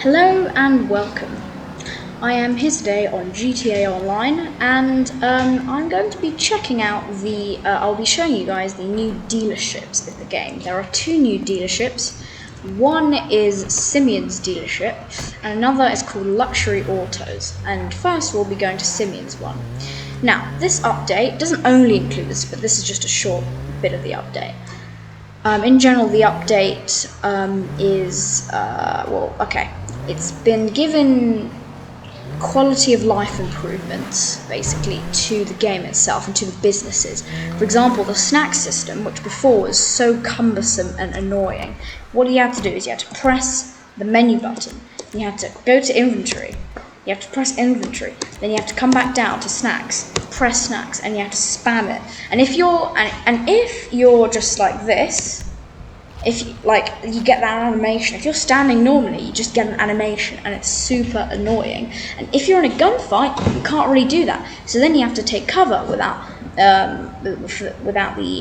Hello and welcome. I am here today on GTA Online, and I'm going to be checking out I'll be showing you guys the new dealerships in the game. There are two new dealerships. One is Simeon's dealership, and another is called Luxury Autos. And first we'll be going to Simeon's one. Now, this update doesn't only include this, but this is just a short bit of the update. In general, the update it's been given quality of life improvements, basically, to the game itself and to the businesses. For example, the snack system, which before was so cumbersome and annoying, what you have to do is you have to press the menu button, you have to go to inventory, you have to press inventory, then you have to come back down to snacks, press snacks, and you have to spam it. And if you're just like this, you get that animation. If you're standing normally, you just get an animation, and it's super annoying. And if you're in a gunfight, you can't really do that. So then you have to take cover without the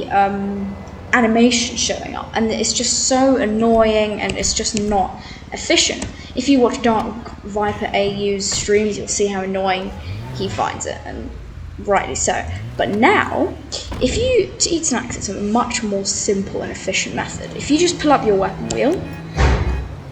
animation showing up, and it's just so annoying, and it's just not efficient. If you watch Dark Viper AU's streams, you'll see how annoying he finds it, and rightly so. But now, to eat snacks, it's a much more simple and efficient method. If you just pull up your weapon wheel,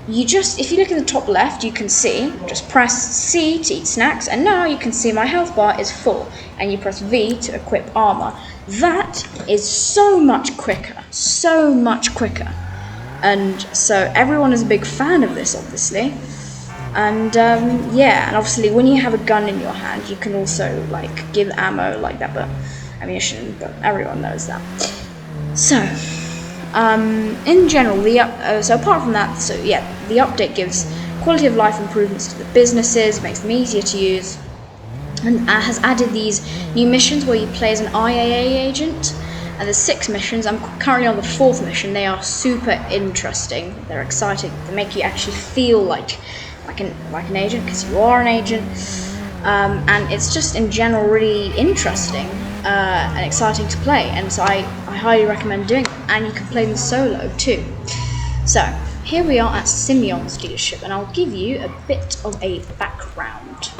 if you look at the top left, you can see, just press C to eat snacks, and now you can see my health bar is full, and you press V to equip armor. That is so much quicker, and so everyone is a big fan of this, obviously. And and obviously when you have a gun in your hand, you can also give ammo like that, but ammunition, but everyone knows that. So in general, so apart from that, the update gives quality of life improvements to the businesses, makes them easier to use, and has added these new missions where you play as an IAA agent. And there's 6 missions. I'm currently on the 4th mission. They are super interesting. They're exciting. They make you actually feel like an agent, because you are an agent, and it's just in general really interesting and exciting to play, and so I highly recommend doing it. And you can play them solo too. So here we are at Simeon's dealership, and I'll give you a bit of a background.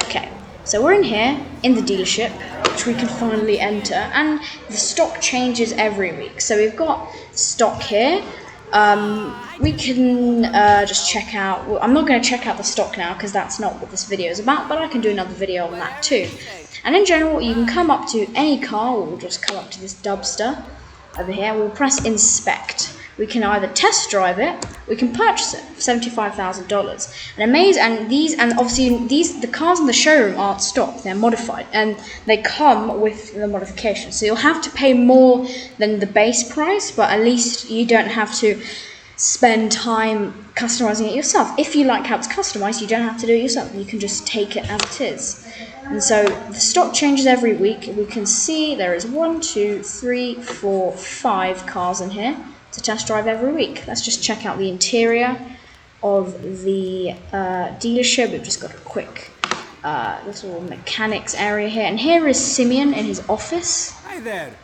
Okay, so we're in here in the dealership, which we can finally enter, and the stock changes every week. So we've got stock here. We can just check out. Well, I'm not going to check out the stock now because that's not what this video is about, but I can do another video on that too. And in general, you can come up to any car. We'll just come up to this Dubster over here. We'll press inspect. We can either test drive it, we can purchase it for $75,000. And obviously the cars in the showroom aren't stock, they're modified, and they come with the modification. So you'll have to pay more than the base price, but at least you don't have to spend time customizing it yourself. If you like how it's customized, you don't have to do it yourself. You can just take it as it is. And so the stock changes every week. We can see there is 1, 2, 3, 4, 5 cars in here to test drive every week. Let's just check out the interior of the dealership. We've just got a quick little mechanics area here, and here is Simeon in his office. Hi there.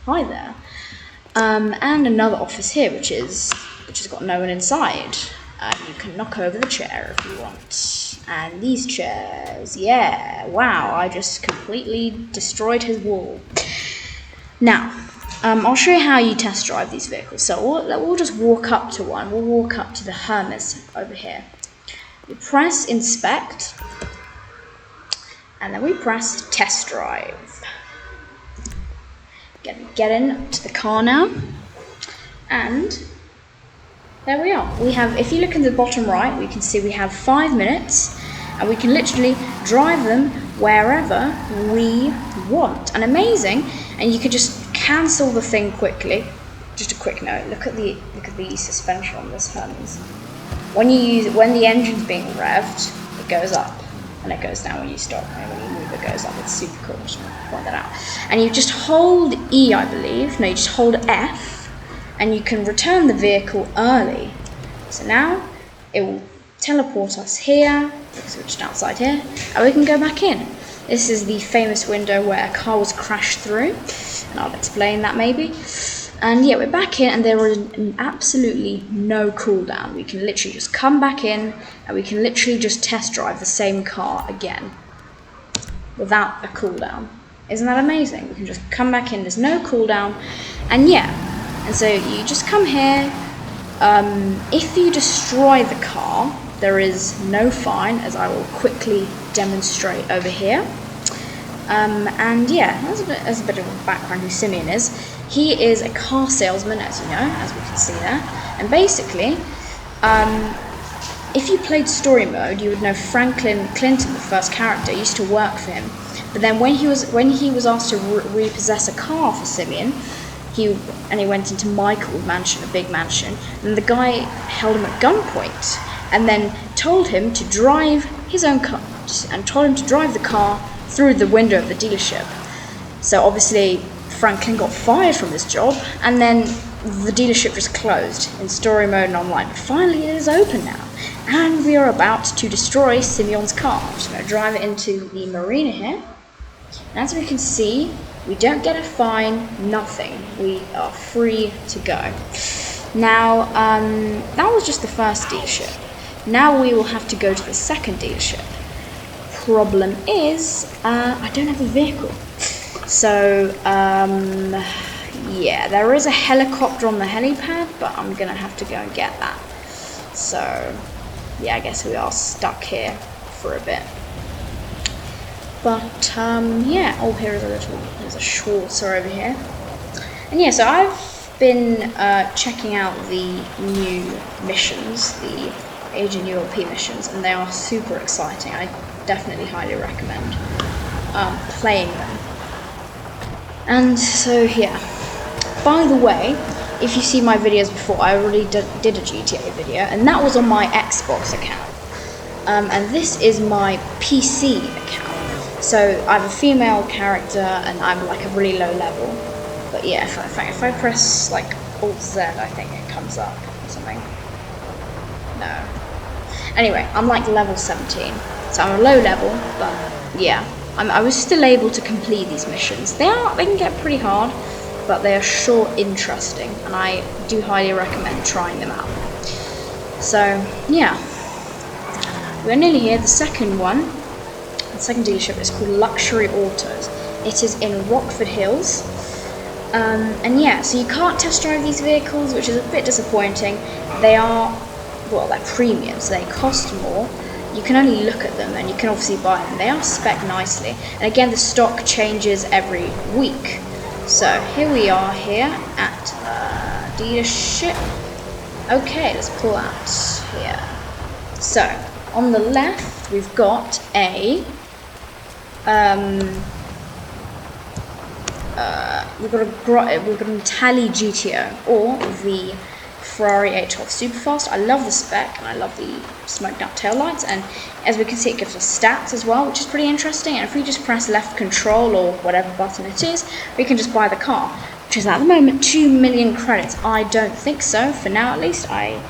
Hi there. And another office here, which has got no one inside. You can knock over the chair if you want. And these chairs, yeah, wow! I just completely destroyed his wall. Now, I'll show you how you test drive these vehicles. So we'll just walk up to one. We'll walk up to the Hermes over here. We press inspect, and then we press test drive. Get into the car now, and there we are. If you look in the bottom right, we can see we have 5 minutes, and we can literally drive them wherever we want. And amazing, and you could just cancel the thing quickly. Just a quick note, look at the suspension on this Hermes. When the engine's being revved, it goes up, and it goes down when you stop, and when you move it goes up. It's super cool. Just want to point that out. And you just hold E, I believe. No, you just hold F, and you can return the vehicle early. So now it will teleport us here, because we're just outside here, and we can go back in. This is the famous window where a car was crashed through, and I'll explain that maybe. And yeah, we're back in, and there is absolutely no cooldown. We can literally just come back in, and we can literally just test drive the same car again without a cooldown. Isn't that amazing? We can just come back in, there's no cooldown, and yeah. And so you just come here. If you destroy the car, there is no fine, as I will quickly demonstrate over here. And yeah, that's a bit of a background who Simeon is. He is a car salesman, as you know, as we can see there. And basically, if you played story mode, you would know Franklin Clinton, the first character, used to work for him. But then when he was asked to repossess a car for Simeon, he went into Michael's mansion, a big mansion, and the guy held him at gunpoint, and then told him to drive his own car, and told him to drive the car through the window of the dealership. So obviously Franklin got fired from his job, and then the dealership just closed in story mode and online. But finally it is open now, and we are about to destroy Simeon's car. I'm just going to drive it into the marina here, and as we can see, we don't get a fine, nothing. We are free to go. Now, that was just the first dealership. Now we will have to go to the second dealership. Problem is, I don't have a vehicle. So, yeah, there is a helicopter on the helipad, but I'm gonna have to go and get that. So, yeah, I guess we are stuck here for a bit. But, yeah, oh, there's a Schwarzer over here. And yeah, so I've been checking out the new missions, the Agent ULP missions, and they are super exciting. I definitely highly recommend playing them. And so yeah, by the way, if you see my videos before, I already did a GTA video, and that was on my Xbox account, and this is my PC account. So I have a female character, and I'm like a really low level, but yeah, if I press like Alt Z, I think it comes up or something. No. Anyway, I'm like level 17, so I'm a low level, but yeah, I was still able to complete these missions. They can get pretty hard, but they are sure interesting, and I do highly recommend trying them out. So yeah, we're nearly here. The second dealership is called Luxury Autos. It is in Rockford Hills, and yeah, so you can't test drive these vehicles, which is a bit disappointing. They're premium, so they cost more. You can only look at them, and you can obviously buy them. They are spec'd nicely, and again, the stock changes every week. So here we are here at dealership. Okay, let's pull out here. So on the left, we've got a we've got an Italy GTO, or the Ferrari 812 Superfast. I love the spec, and I love the smoked out taillights, and as we can see, it gives us stats as well, which is pretty interesting. And if we just press left control or whatever button it is, we can just buy the car, which is at the moment 2 million credits. I don't think so, for now at least. I'm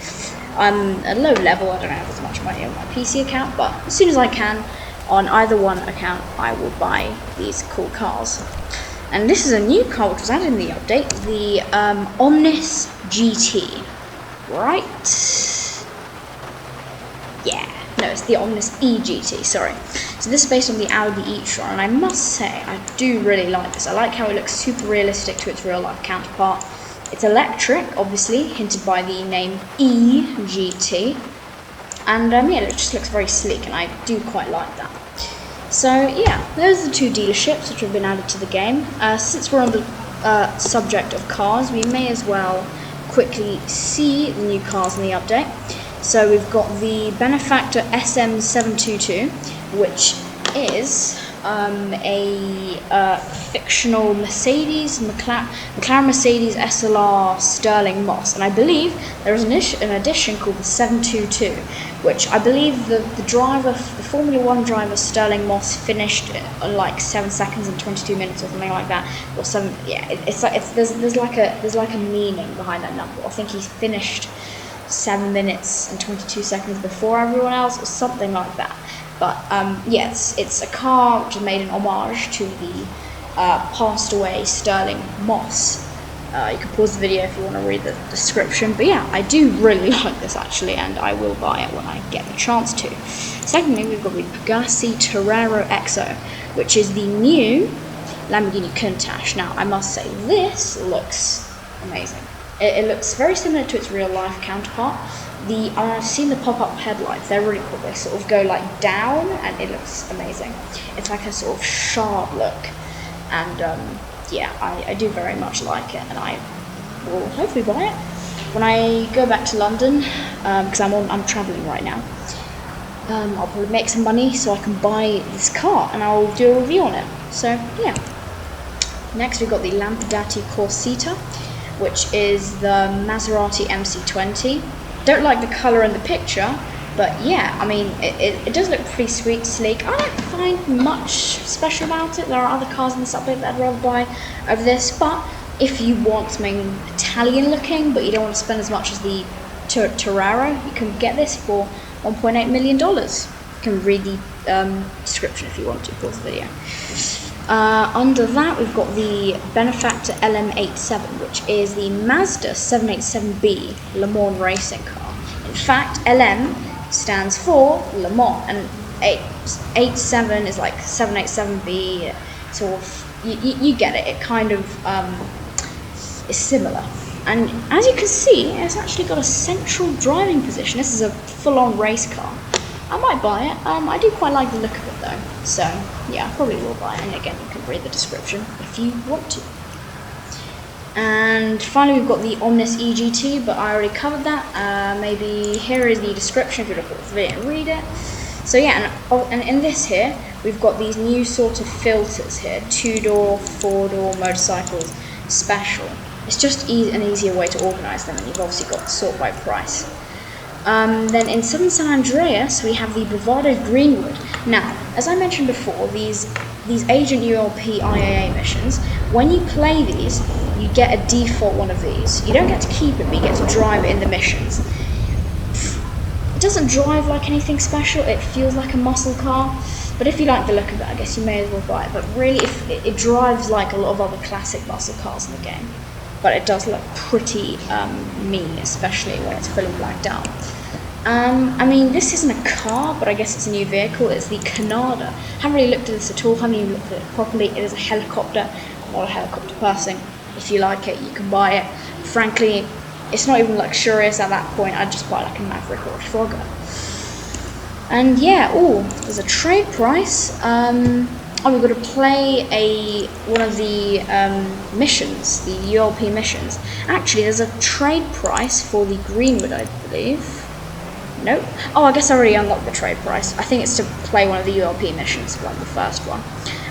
a low level, I don't have as much money on my PC account, but as soon as I can, on either one account, I will buy these cool cars. And this is a new car which was added in the update, the Omnis GT. Right? Yeah, no, it's the Omnis eGT, sorry. So this is based on the Audi e-tron, and I must say, I do really like this. I like how it looks super realistic to its real-life counterpart. It's electric, obviously, hinted by the name eGT. And yeah, it just looks very sleek, and I do quite like that. So yeah, those are the two dealerships which have been added to the game. Since we're on the subject of cars, we may as well quickly see the new cars in the update. So we've got the Benefactor SM722, which is a fictional McLaren Mercedes SLR Sterling Moss, and I believe there is an edition called the 722, which I believe the Formula 1 driver Sterling Moss finished on like 7 seconds and 22 minutes or something like that, or some, yeah, there's like a meaning behind that number. I think he finished 7 minutes and 22 seconds before everyone else, or something like that. But yes, it's a car which is made in homage to the passed away Sterling Moss. You can pause the video if you want to read the description. But yeah, I do really like this actually, and I will buy it when I get the chance to. Secondly, we've got the Pagani Torero XO, which is the new Lamborghini Countach. Now, I must say, this looks amazing. It looks very similar to its real-life counterpart. I've seen the pop-up headlights, they're really cool. They sort of go like down, and it looks amazing. It's like a sort of sharp look, and yeah, I do very much like it, and I will hopefully buy it when I go back to London, because I'm travelling right now. I'll probably make some money so I can buy this car, and I'll do a review on it. So yeah. Next we've got the Lamborghini Corsita, which is the Maserati MC20. Don't like the colour in the picture, but yeah, I mean, it does look pretty sweet, sleek. I don't find much special about it. There are other cars in the subway that I'd rather buy over this, but if you want something Italian looking, but you don't want to spend as much as the Torero, you can get this for $1.8 million. You can read the description if you want to, pause the video. Under that, we've got the Benefactor LM87, which is the Mazda 787B Le Mans racing car. In fact, LM stands for Le Mans, and 87 is like 787B, sort of, you get it, it kind of is similar. And as you can see, it's actually got a central driving position. This is a full-on race car. I might buy it. I do quite like the look of it though. So yeah, I probably will buy it. And again, you can read the description if you want to. And finally, we've got the Omnis EGT, but I already covered that. Maybe here is the description if you look at the video and read it. So yeah, and in this here, we've got these new sort of filters here: 2-door, 4-door motorcycles, special. It's just an easier way to organise them, and you've obviously got sort by price. Then in Southern San Andreas, we have the Bravado Greenwood. Now, as I mentioned before, these Agent ULP IAA missions, when you play these, you get a default one of these. You don't get to keep it, but you get to drive it in the missions. It doesn't drive like anything special, it feels like a muscle car, but if you like the look of it, I guess you may as well buy it. But really, it drives like a lot of other classic muscle cars in the game. But it does look pretty mean, especially when it's fully blacked out. I mean, this isn't a car, but I guess it's a new vehicle. It's the Canada. Haven't really looked at this at all, haven't even looked at it properly. It is a helicopter. I'm not a helicopter person. If you like it, you can buy it. Frankly, it's not even luxurious at that point. I'd just buy like a Maverick or a Frogger. And yeah, there's a trade price. We've got to play one of the missions, the ULP missions. Actually, there's a trade price for the Greenwood, I believe. Nope. Oh, I guess I already unlocked the trade price. I think it's to play one of the ULP missions, like the first one.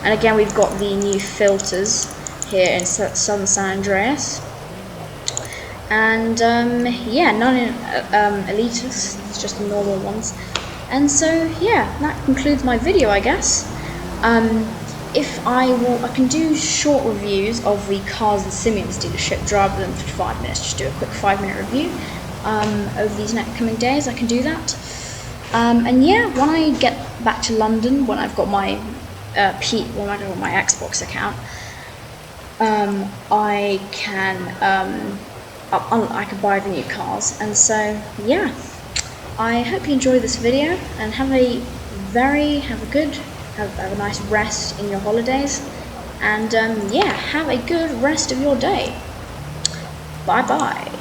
And again, we've got the new filters here in Southern San Andreas. And yeah, none in Elitas, it's just the normal ones. And so yeah, that concludes my video, I guess. I can do short reviews of the cars and Simeon's dealership, drive them for 5 minutes, just do a quick 5-minute review. Over these next coming days, I can do that. And yeah, when I get back to London, when I've got my my Xbox account, I can buy the new cars. And so yeah, I hope you enjoy this video and have a nice rest in your holidays, and yeah, have a good rest of your day. Bye bye.